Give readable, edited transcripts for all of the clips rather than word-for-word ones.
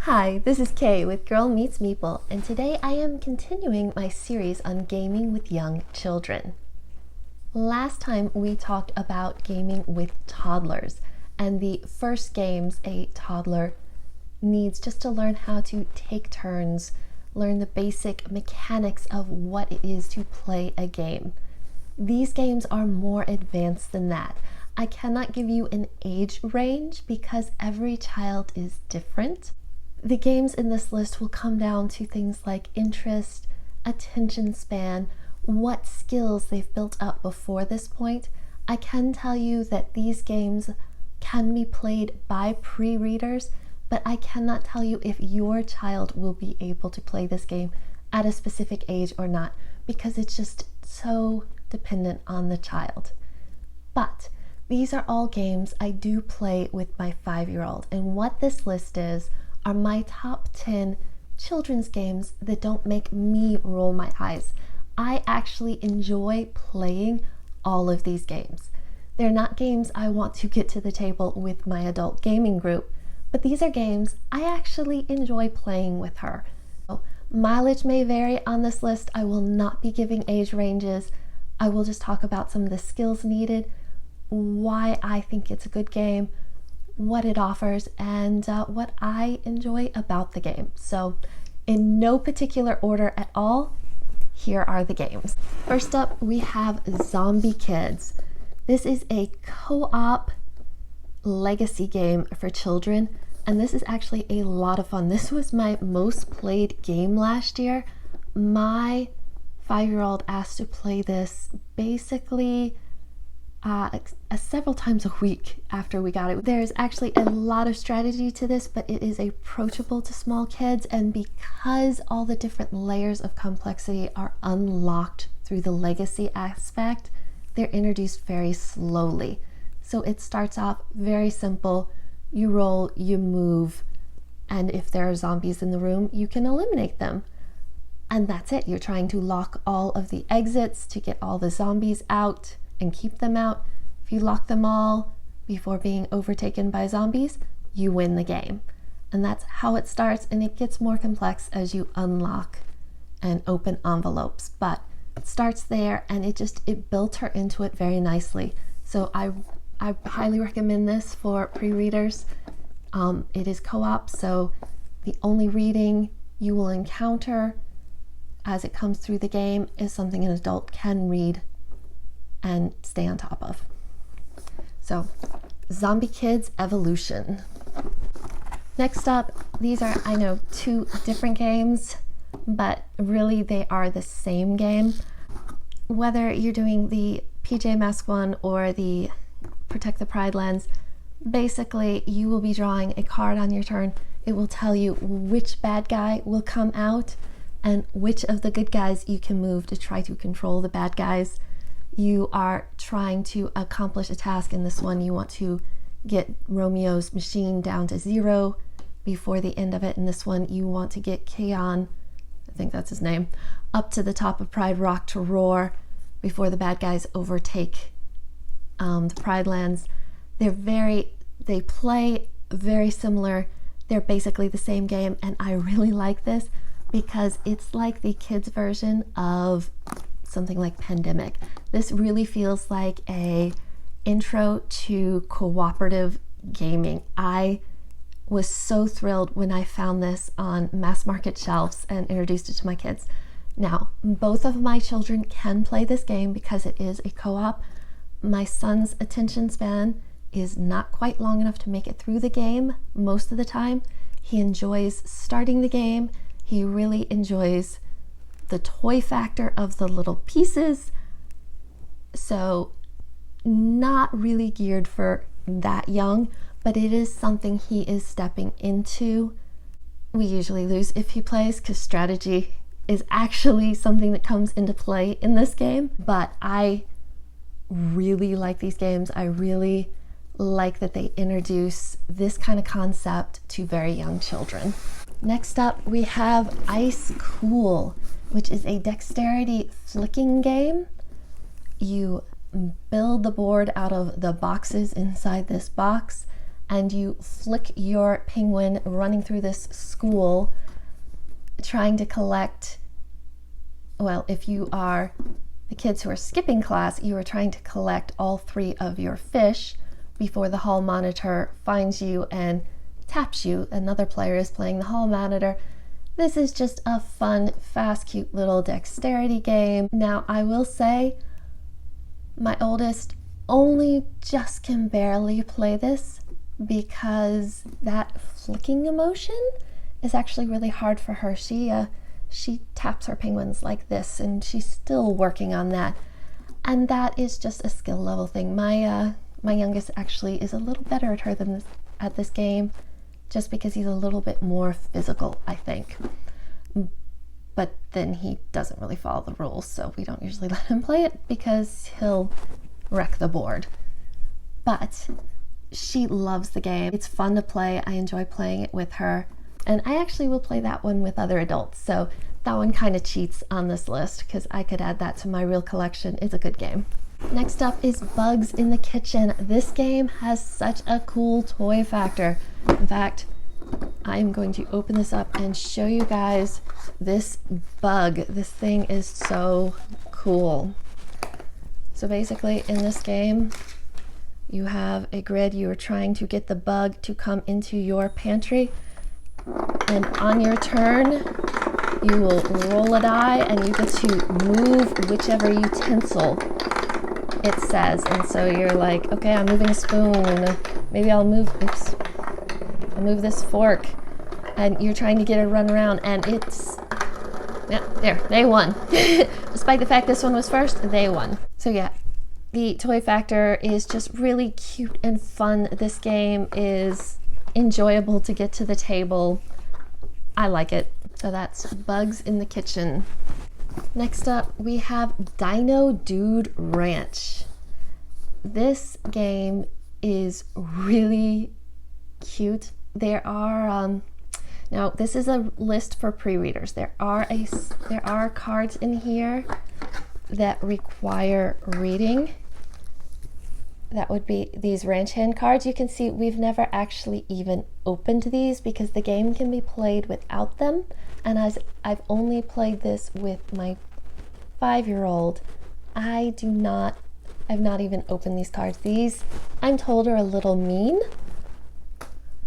Hi, this is Kay with Girl Meets Meeple, and today I am continuing my series on gaming with young children. Last time we talked about gaming with toddlers, and the first games a toddler needs just to learn how to take turns, learn the basic mechanics of what it is to play a game. These games are more advanced than that. I cannot give you an age range because every child is different. The games in this list will come down to things like interest, attention span, what skills they've built up before this point. I can tell you that these games can be played by pre-readers, but I cannot tell you if your child will be able to play this game at a specific age or not, because it's just so dependent on the child. But these are all games I do play with my 5-year-old, and what this list is are my top 10 children's games that don't make me roll my eyes. I actually enjoy playing all of these games. They're not games I want to get to the table with my adult gaming group, but these are games I actually enjoy playing with her. So, mileage may vary on this list. I will not be giving age ranges. I will just talk about some of the skills needed, why I think it's a good game, what it offers, and what I enjoy about the game. So in no particular order at all, here are the games. First up, we have Zombie Kids. This is a co-op legacy game for children, and this is actually a lot of fun. This was my most played game last year. My 5-year-old asked to play this basically several times a week after we got it. There's actually a lot of strategy to this, but it is approachable to small kids, and because all the different layers of complexity are unlocked through the legacy aspect, they're introduced very slowly. So it starts off very simple. You roll, you move, and if there are zombies in the room, you can eliminate them. And that's it. You're trying to lock all of the exits to get all the zombies out and keep them out. If you lock them all before being overtaken by zombies, you win the game. And that's how it starts, and it gets more complex as you unlock and open envelopes. But it starts there, and it built her into it very nicely. So I highly recommend this for pre-readers. It is co-op, so the only reading you will encounter as it comes through the game is something an adult can read and stay on top of. So, Zombie Kids Evolution. Next up, these are, I know, two different games, but really they are the same game. Whether you're doing the PJ Masks one or the Protect the Pride Lands, basically you will be drawing a card on your turn. It will tell you which bad guy will come out and which of the good guys you can move to try to control the bad guys. You are trying to accomplish a task. In this one, you want to get Romeo's machine down to 0 before the end of it. In this one, you want to get Kaon, I think that's his name, up to the top of Pride Rock to roar before the bad guys overtake the Pride Lands. They play very similar. They're basically the same game, and I really like this because it's like the kids' version of something like Pandemic. This really feels like a intro to cooperative gaming. I was so thrilled when I found this on mass market shelves and introduced it to my kids. Now, both of my children can play this game because it is a co-op. My son's attention span is not quite long enough to make it through the game most of the time. He enjoys starting the game. He really enjoys the toy factor of the little pieces. So not really geared for that young, but it is something he is stepping into. We usually lose if he plays because strategy is actually something that comes into play in this game, but I really like these games. I really like that they introduce this kind of concept to very young children. Next up, we have Ice Cool, which is a dexterity flicking game. You build the board out of the boxes inside this box, and you flick your penguin running through this school trying to collect, well, if you are the kids who are skipping class, you are trying to collect all 3 of your fish before the hall monitor finds you and taps you. Another player is playing the hall monitor. This is just a fun, fast, cute little dexterity game. Now, I will say my oldest only just can barely play this because that flicking emotion is actually really hard for her. She taps her penguins like this, and she's still working on that. And that is just a skill level thing. My youngest actually is a little better at her than at this game, just because he's a little bit more physical, I think. But then he doesn't really follow the rules, so we don't usually let him play it because he'll wreck the board. But she loves the game. It's fun to play. I enjoy playing it with her. And I actually will play that one with other adults. So that one kind of cheats on this list because I could add that to my real collection. It's a good game. Next up is Bugs in the Kitchen. This game has such a cool toy factor. In fact, I'm going to open this up and show you guys this bug. This thing is so cool. So basically in this game, you have a grid. You are trying to get the bug to come into your pantry. And on your turn, you will roll a die and you get to move whichever utensil it says. And so you're like, okay, I'm moving a spoon. Maybe I'll move this fork. And you're trying to get it to run around, and it's, yeah, there, they won. Despite the fact this one was first, they won. So yeah, the toy factor is just really cute and fun. This game is enjoyable to get to the table. I like it. So that's Bugs in the Kitchen. Next up, we have Dino Dude Ranch. This game is really cute. There are now this is a list for pre-readers. There are cards in here that require reading. That would be these ranch hand cards. You can see we've never actually even opened these because the game can be played without them. And as I've only played this with my 5-year-old, I've not even opened these cards. These, I'm told, are a little mean,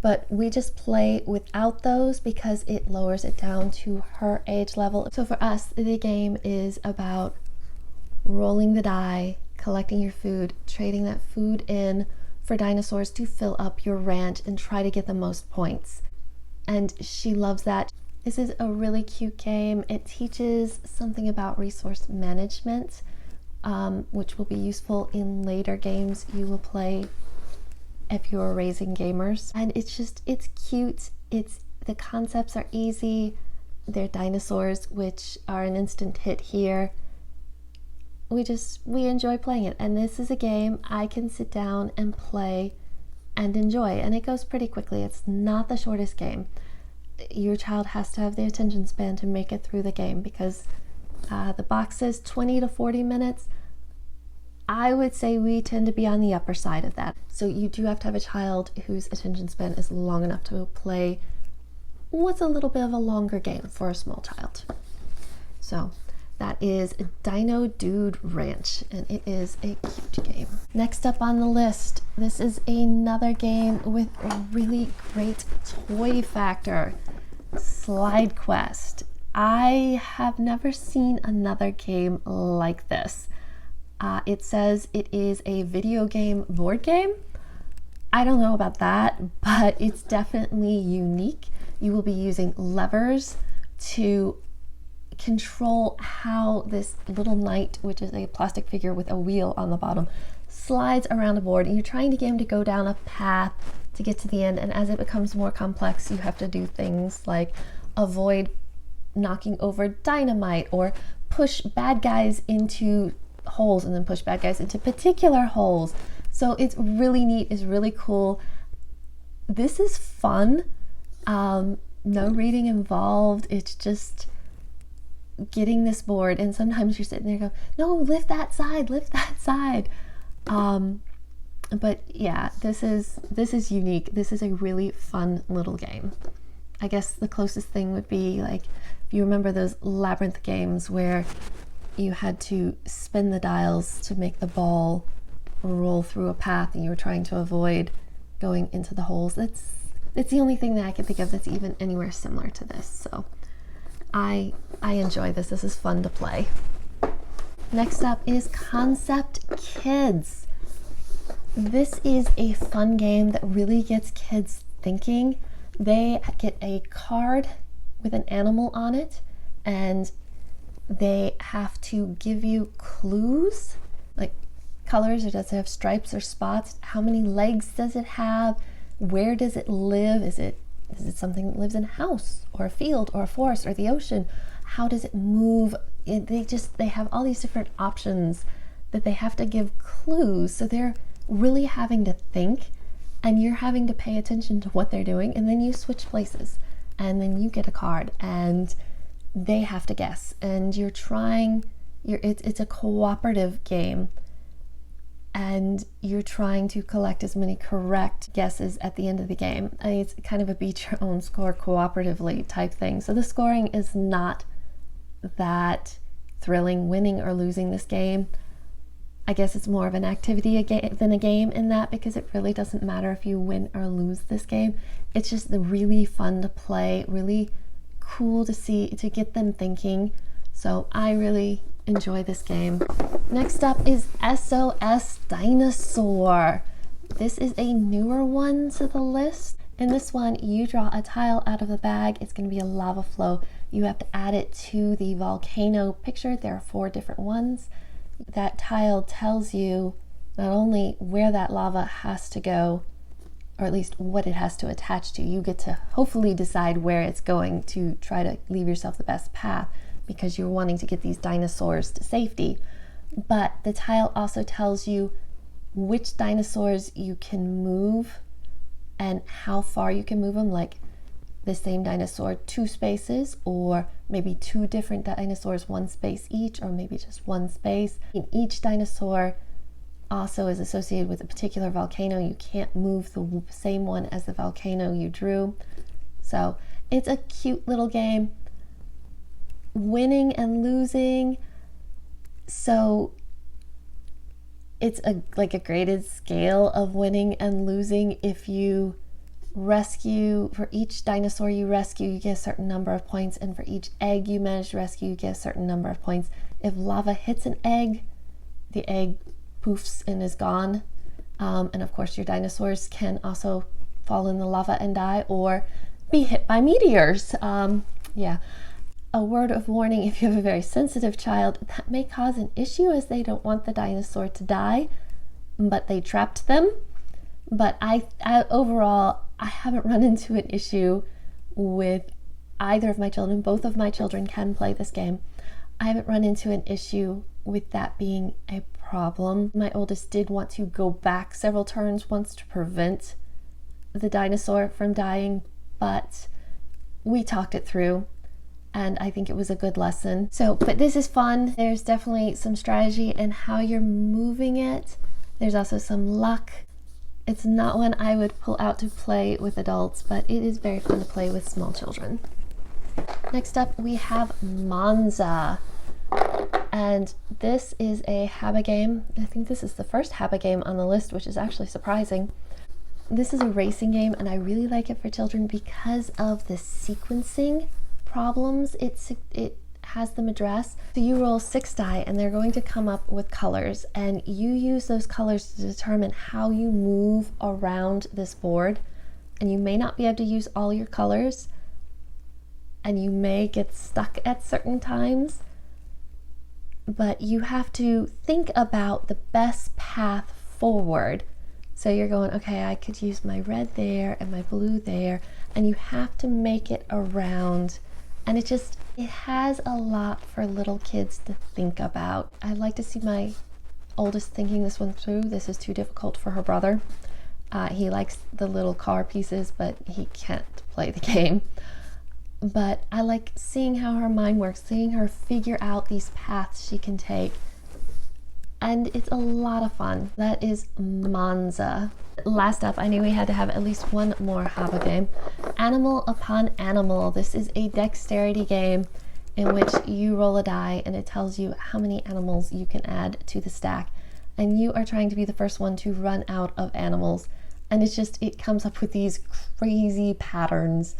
but we just play without those because it lowers it down to her age level. So for us, the game is about rolling the die, collecting your food, trading that food in for dinosaurs to fill up your ranch and try to get the most points. And she loves that. This is a really cute game. It teaches something about resource management, which will be useful in later games you will play if you're raising gamers. And it's cute. The concepts are easy. They're dinosaurs, which are an instant hit here. We enjoy playing it, and this is a game I can sit down and play and enjoy, and it goes pretty quickly. It's not the shortest game. Your child has to have the attention span to make it through the game because the box says 20 to 40 minutes. I would say we tend to be on the upper side of that. So you do have to have a child whose attention span is long enough to play what's a little bit of a longer game for a small child. So that is Dino Dude Ranch, and it is a cute game. Next up on the list, this is another game with a really great toy factor, Slide Quest. I have never seen another game like this. It says it is a video game board game. I don't know about that, but it's definitely unique. You will be using levers to control how this little knight, which is a plastic figure with a wheel on the bottom, slides around a board, and you're trying to get him to go down a path to get to the end. And as it becomes more complex, you have to do things like avoid knocking over dynamite or push bad guys into holes and then push bad guys into particular holes. So it's really neat, it's really cool. This is fun. No reading involved. It's just getting this board, and sometimes you're sitting there and go, no, lift that side. But yeah, this is unique. This is a really fun little game. I guess the closest thing would be like, if you remember those labyrinth games where you had to spin the dials to make the ball roll through a path and you were trying to avoid going into the holes. That's the only thing that I can think of that's even anywhere similar to this. So I enjoy this. This is fun to play. Next up is Concept Kids. This is a fun game that really gets kids thinking. They get a card with an animal on it, and they have to give you clues, like colors, or does it have stripes or spots? How many legs does it have? Where does it live? Is it something that lives in a house or a field or a forest or the ocean? How does it move? They have all these different options that they have to give clues. So they're really having to think, and you're having to pay attention to what they're doing, and then you switch places, and then you get a card, and they have to guess, and it's a cooperative game, and you're trying to collect as many correct guesses at the end of the game. It's kind of a beat your own score cooperatively type thing. So the scoring is not that thrilling, winning or losing this game. I guess it's more of an activity than a game in that, because it really doesn't matter if you win or lose this game. It's just really fun to play, really cool to see, to get them thinking. So I really enjoy this game. Next up is SOS Dinosaur. This is a newer one to the list. In this one, you draw a tile out of the bag. It's going to be a lava flow. You have to add it to the volcano picture. There are 4 different ones. That tile tells you not only where that lava has to go, or at least what it has to attach to. You get to hopefully decide where it's going to try to leave yourself the best path, because you're wanting to get these dinosaurs to safety. But the tile also tells you which dinosaurs you can move and how far you can move them, like the same dinosaur 2 spaces, or maybe 2 different dinosaurs 1 space each, or maybe just 1 space. And each dinosaur also is associated with a particular volcano. You can't move the same one as the volcano you drew. So it's a cute little game. Winning and losing, so it's like a graded scale of winning and losing. If you rescue, for each dinosaur you rescue, you get a certain number of points, and for each egg you manage to rescue, you get a certain number of points. If lava hits an egg, the egg poofs and is gone. And of course your dinosaurs can also fall in the lava and die, or be hit by meteors. Yeah. A word of warning: if you have a very sensitive child, that may cause an issue, as they don't want the dinosaur to die, but they trapped them. But I overall, I haven't run into an issue with either of my children. Both of my children can play this game. I haven't run into an issue with that being a problem. My oldest did want to go back several turns once to prevent the dinosaur from dying, but we talked it through, and I think it was a good lesson. So, but this is fun. There's definitely some strategy in how you're moving it. There's also some luck. It's not one I would pull out to play with adults, but it is very fun to play with small children. Next up, we have Monza. And this is a HABA game. I think this is the first HABA game on the list, which is actually surprising. This is a racing game, and I really like it for children because of the sequencing problems it has them address. So you roll 6 die, and they're going to come up with colors, and you use those colors to determine how you move around this board. And you may not be able to use all your colors, and you may get stuck at certain times, but you have to think about the best path forward. So you're going, okay, I could use my red there and my blue there, and you have to make it around. And it has a lot for little kids to think about. I'd like to see my oldest thinking this one through. This is too difficult for her brother. He likes the little car pieces, but he can't play the game. But I like seeing how her mind works, seeing her figure out these paths she can take. and it's a lot of fun. That is Monza. Last up, I knew we had to have at least one more Habbo game. Animal Upon Animal. This is a dexterity game in which you roll a die and it tells you how many animals you can add to the stack. And you are trying to be the first one to run out of animals. And it comes up with these crazy patterns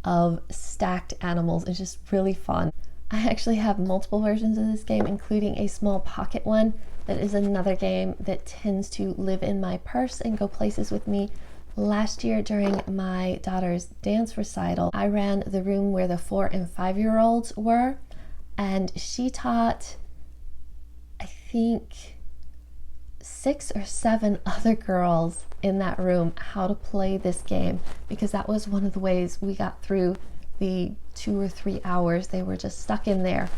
of stacked animals. It's just really fun. I actually have multiple versions of this game, including a small pocket one that is another game that tends to live in my purse and go places with me. Last year during my daughter's dance recital, I ran the room where the 4 and 5-year-olds were, and she taught, I think, 6 or 7 other girls in that room how to play this game, because that was one of the ways we got through the 2 or 3 hours they were just stuck in there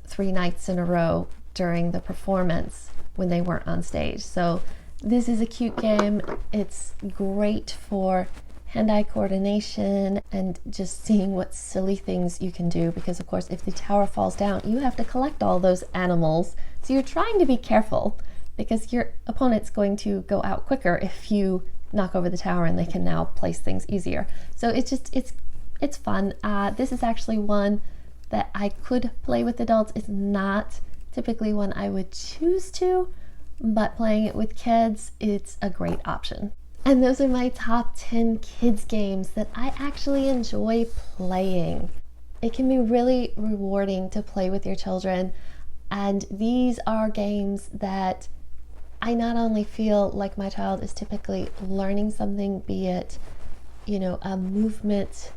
3 nights in a row during the performance when they weren't on stage. So this is a cute game. It's great for hand-eye coordination and just seeing what silly things you can do, because of course if the tower falls down you have to collect all those animals, so you're trying to be careful because your opponent's going to go out quicker if you knock over the tower, and they can now place things easier. So it's fun. This is actually one that I could play with adults. It's not typically one I would choose to, but playing it with kids, it's a great option. And those are my top 10 kids games that I actually enjoy playing. It can be really rewarding to play with your children, and these are games that I not only feel like my child is typically learning something, be it, a movement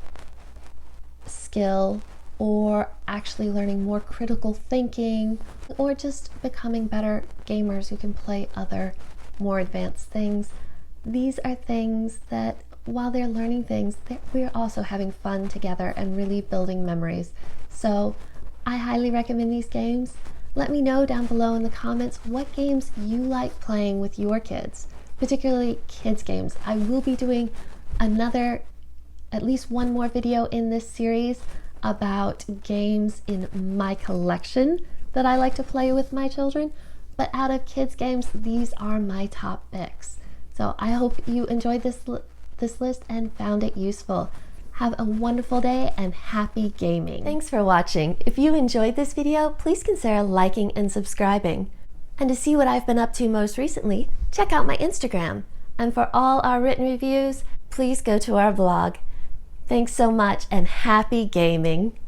skill, or actually learning more critical thinking, or just becoming better gamers who can play other more advanced things. These are things that while they're learning things, we're also having fun together and really building memories. So I highly recommend these games. Let me know down below in the comments what games you like playing with your kids, particularly kids games. I will be doing at least one more video in this series about games in my collection that I like to play with my children, but out of kids games, these are my top picks. So I hope you enjoyed this list and found it useful. Have a wonderful day and happy gaming. Thanks for watching. If you enjoyed this video, please consider liking and subscribing. And to see what I've been up to most recently, check out my Instagram. And for all our written reviews, please go to our blog. Thanks so much and happy gaming.